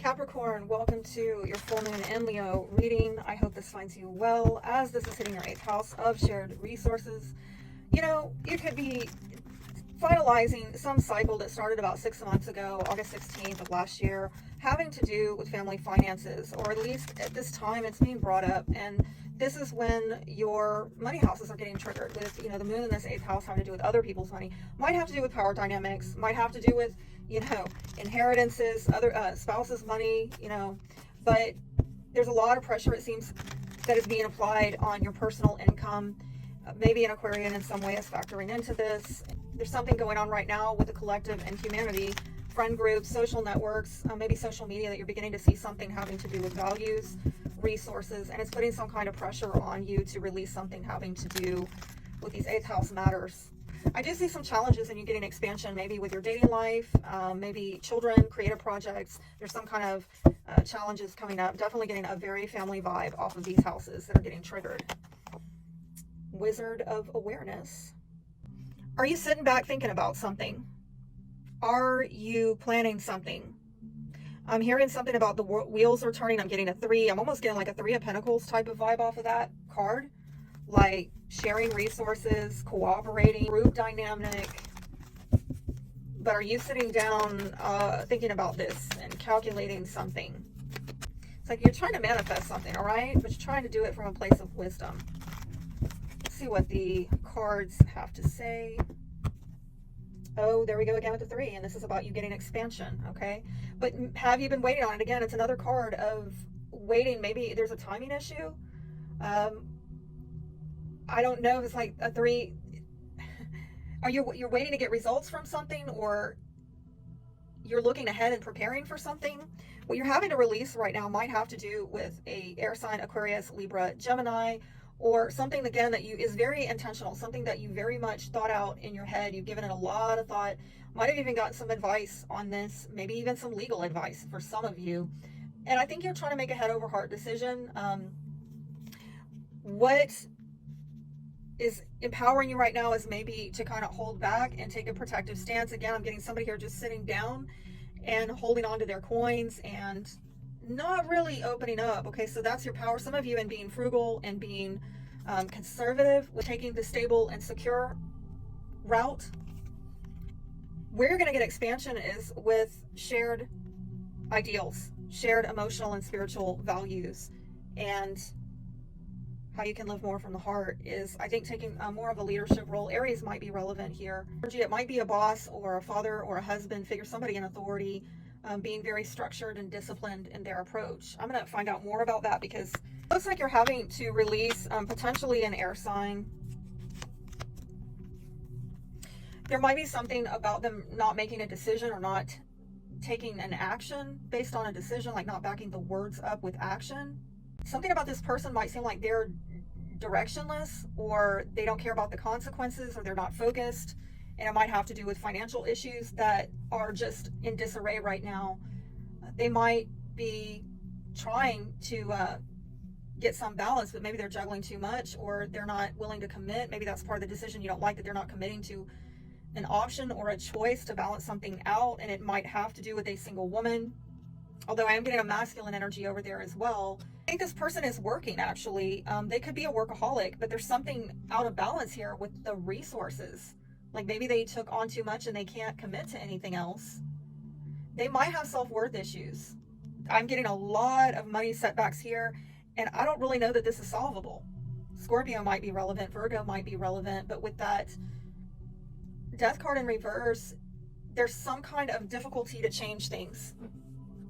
Capricorn, welcome to your full moon and Leo reading. I hope this finds you well, as this is hitting your 8th house of shared resources. You know, you could be finalizing some cycle that started about 6 months ago, August 16th of last year, having to do with family finances, or at least at this time it's being brought up. And this is when your money houses are getting triggered with, the moon in this 8th house having to do with other people's money. Might have to do with power dynamics, might have to do with, inheritances, other spouses' money, but there's a lot of pressure, it seems, that is being applied on your personal income. Maybe an Aquarian in some way is factoring into this. There's something going on right now with the collective and humanity, friend groups, social networks, maybe social media, that you're beginning to see something having to do with values, resources, and it's putting some kind of pressure on you to release something having to do with these 8th house matters. I do see some challenges in you getting expansion, maybe with your dating life, maybe children, creative projects. There's some kind of challenges coming up. Definitely getting a very family vibe off of these houses that are getting triggered. Wizard of Awareness. Are you sitting back thinking about something? Are you planning something? I'm hearing something about the wheels are turning. I'm getting a 3. I'm almost getting like a 3 of Pentacles type of vibe off of that card. Like sharing resources, cooperating, group dynamic. But are you sitting down thinking about this and calculating something? It's like you're trying to manifest something, all right? But you're trying to do it from a place of wisdom. Let's see what the cards have to say. Oh, there we go again with the 3, and this is about you getting expansion, okay? But have you been waiting on it? Again, it's another card of waiting. Maybe there's a timing issue. I don't know if it's like a 3. You're waiting to get results from something, or you're looking ahead and preparing for something? What you're having to release right now might have to do with a air sign, Aquarius, Libra, Gemini, or something, again, that is very intentional, something that you very much thought out in your head. You've given it a lot of thought, might have even gotten some advice on this, maybe even some legal advice for some of you. And I think you're trying to make a head over heart decision. What is empowering you right now is maybe to kind of hold back and take a protective stance. Again, I'm getting somebody here just sitting down and holding on to their coins and not really opening up. Okay, so that's your power. Some of you in being frugal and being conservative with taking the stable and secure route. Where you're going to get expansion is with shared ideals, shared emotional and spiritual values, and how you can live more from the heart is, I think, taking more of a leadership role. Aries might be relevant here. It might be a boss or a father or a husband figure, somebody in authority, being very structured and disciplined in their approach. I'm going to find out more about that because it looks like you're having to release potentially an air sign. There might be something about them not making a decision or not taking an action based on a decision, like not backing the words up with action. Something about this person might seem like they're directionless, or they don't care about the consequences, or they're not focused. And it might have to do with financial issues that are just in disarray right now. They might be trying to get some balance, but maybe they're juggling too much, or they're not willing to commit. Maybe that's part of the decision you don't like, that they're not committing to an option or a choice to balance something out. And it might have to do with a single woman. Although I am getting a masculine energy over there as well. I think this person is working, actually. They could be a workaholic, but there's something out of balance here with the resources. Like maybe they took on too much and they can't commit to anything else. They might have self-worth issues. I'm getting a lot of money setbacks here, and I don't really know that this is solvable. Scorpio might be relevant, Virgo might be relevant, but with that Death card in reverse, there's some kind of difficulty to change things.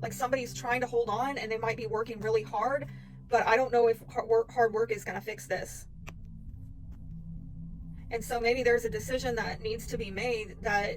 Like somebody's trying to hold on and they might be working really hard, but I don't know if hard work is going to fix this. And so maybe there's a decision that needs to be made that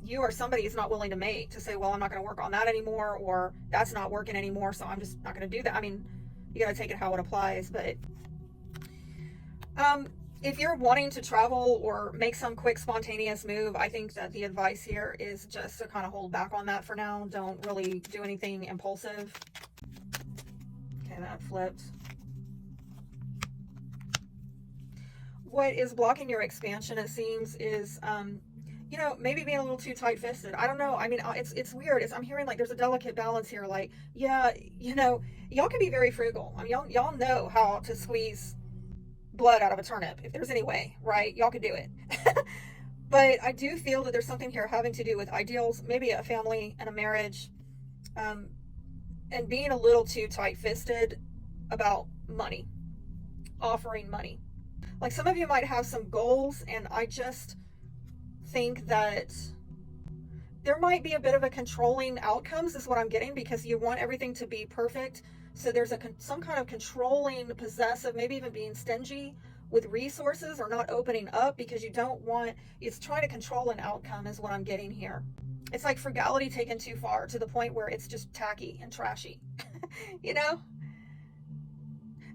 you or somebody is not willing to make, to say, well, I'm not going to work on that anymore, or that's not working anymore, so I'm just not going to do that. I mean, you got to take it how it applies. But if you're wanting to travel or make some quick spontaneous move, I think that the advice here is just to kind of hold back on that for now. Don't really do anything impulsive. Okay, that flipped. What is blocking your expansion, it seems, is maybe being a little too tight-fisted. I don't know. I mean, it's weird. I'm hearing like there's a delicate balance here. Like, yeah, y'all can be very frugal. I mean, y'all know how to squeeze blood out of a turnip if there's any way, right? Y'all can do it. But I do feel that there's something here having to do with ideals, maybe a family and a marriage, and being a little too tight-fisted about money, offering money. Like some of you might have some goals, and I just think that there might be a bit of a controlling outcomes is what I'm getting, because you want everything to be perfect. So there's some kind of controlling, possessive, maybe even being stingy with resources or not opening up because you don't want, it's trying to control an outcome is what I'm getting here. It's like frugality taken too far to the point where it's just tacky and trashy.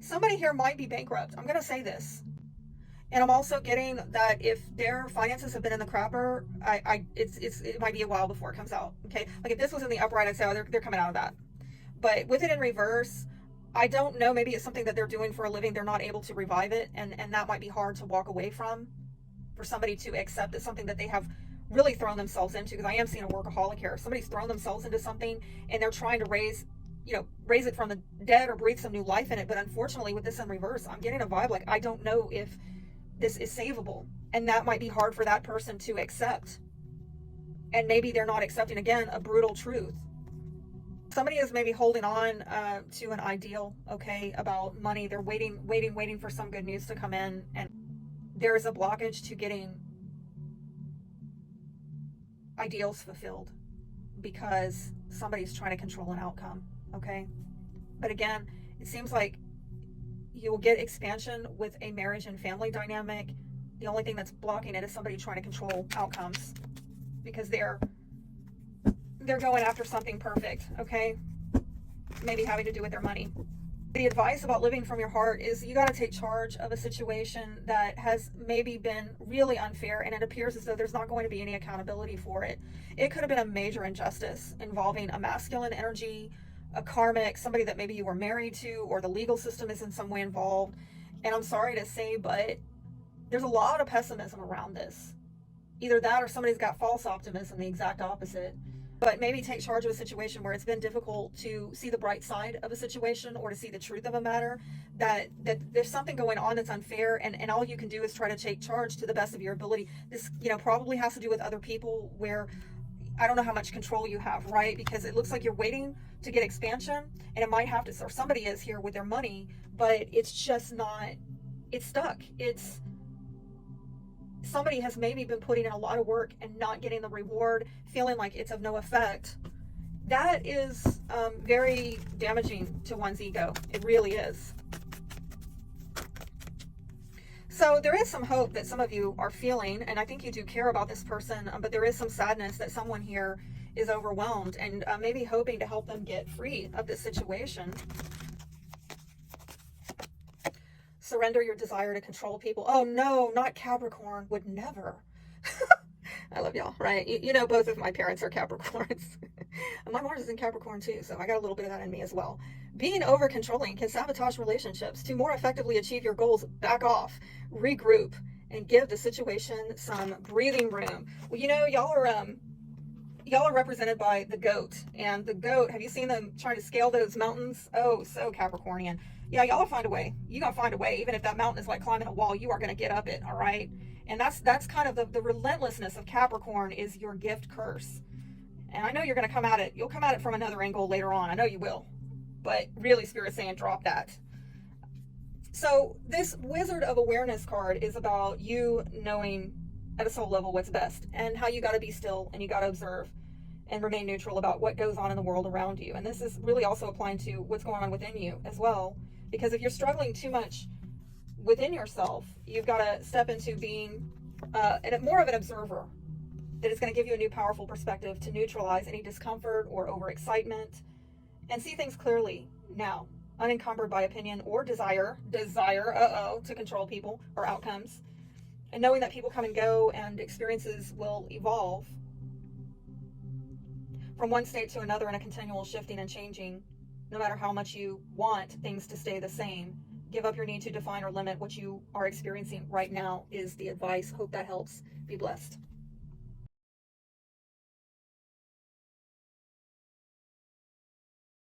Somebody here might be bankrupt. I'm going to say this. And I'm also getting that if their finances have been in the crapper, it might be a while before it comes out. Okay. Like if this was in the upright, I'd say, oh, they're coming out of that. But with it in reverse, I don't know, maybe it's something that they're doing for a living. They're not able to revive it. And that might be hard to walk away from for somebody to accept it's something that they have really thrown themselves into. Because I am seeing a workaholic here. Somebody's thrown themselves into something and they're trying to raise it from the dead or breathe some new life in it. But unfortunately with this in reverse, I'm getting a vibe like I don't know if this is savable. And that might be hard for that person to accept. And maybe they're not accepting, again, a brutal truth. Somebody is maybe holding on to an ideal, okay, about money. They're waiting for some good news to come in, and there is a blockage to getting ideals fulfilled because somebody's trying to control an outcome, okay? But again, it seems like you will get expansion with a marriage and family dynamic. The only thing that's blocking it is somebody trying to control outcomes because they're going after something perfect, okay? Maybe having to do with their money. The advice about living from your heart is you got to take charge of a situation that has maybe been really unfair, and it appears as though there's not going to be any accountability for it. It could have been a major injustice involving a masculine energy, a karmic, somebody that maybe you were married to, or the legal system is in some way involved. And I'm sorry to say, but there's a lot of pessimism around this. Either that or somebody's got false optimism, the exact opposite. But maybe take charge of a situation where it's been difficult to see the bright side of a situation or to see the truth of a matter, that there's something going on that's unfair, and all you can do is try to take charge to the best of your ability. This, probably has to do with other people where I don't know how much control you have, right? Because it looks like you're waiting to get expansion, and it might have to, or somebody is here with their money, but it's just not, it's stuck. Somebody has maybe been putting in a lot of work and not getting the reward, feeling like it's of no effect. That is very damaging to one's ego. It really is. So there is some hope that some of you are feeling, and I think you do care about this person, but there is some sadness that someone here is overwhelmed and maybe hoping to help them get free of this situation. Surrender your desire to control people. Oh no, not Capricorn. Would never. I love y'all, right? Both of my parents are Capricorns. And my Mars is in Capricorn too, so I got a little bit of that in me as well. Being over controlling can sabotage relationships. To more effectively achieve your goals, back off, regroup, and give the situation some breathing room. Well, y'all are represented by the goat, and the goat, have you seen them trying to scale those mountains? Oh, so Capricornian. Yeah, y'all will find a way. You gotta find a way. Even if that mountain is like climbing a wall, you are gonna get up it, all right? And that's kind of the relentlessness of Capricorn is your gift curse. And I know you're gonna come at it. You'll come at it from another angle later on. I know you will. But really, Spirit's saying drop that. So this Wizard of Awareness card is about you knowing at a soul level what's best and how you gotta be still and you gotta observe and remain neutral about what goes on in the world around you. And this is really also applying to what's going on within you as well. Because if you're struggling too much within yourself, you've got to step into being more of an observer. That is going to give you a new powerful perspective to neutralize any discomfort or overexcitement and see things clearly now, unencumbered by opinion or desire, to control people or outcomes. And knowing that people come and go and experiences will evolve from one state to another in a continual shifting and changing. No matter how much you want things to stay the same, give up your need to define or limit what you are experiencing right now is the advice. Hope that helps. Be blessed.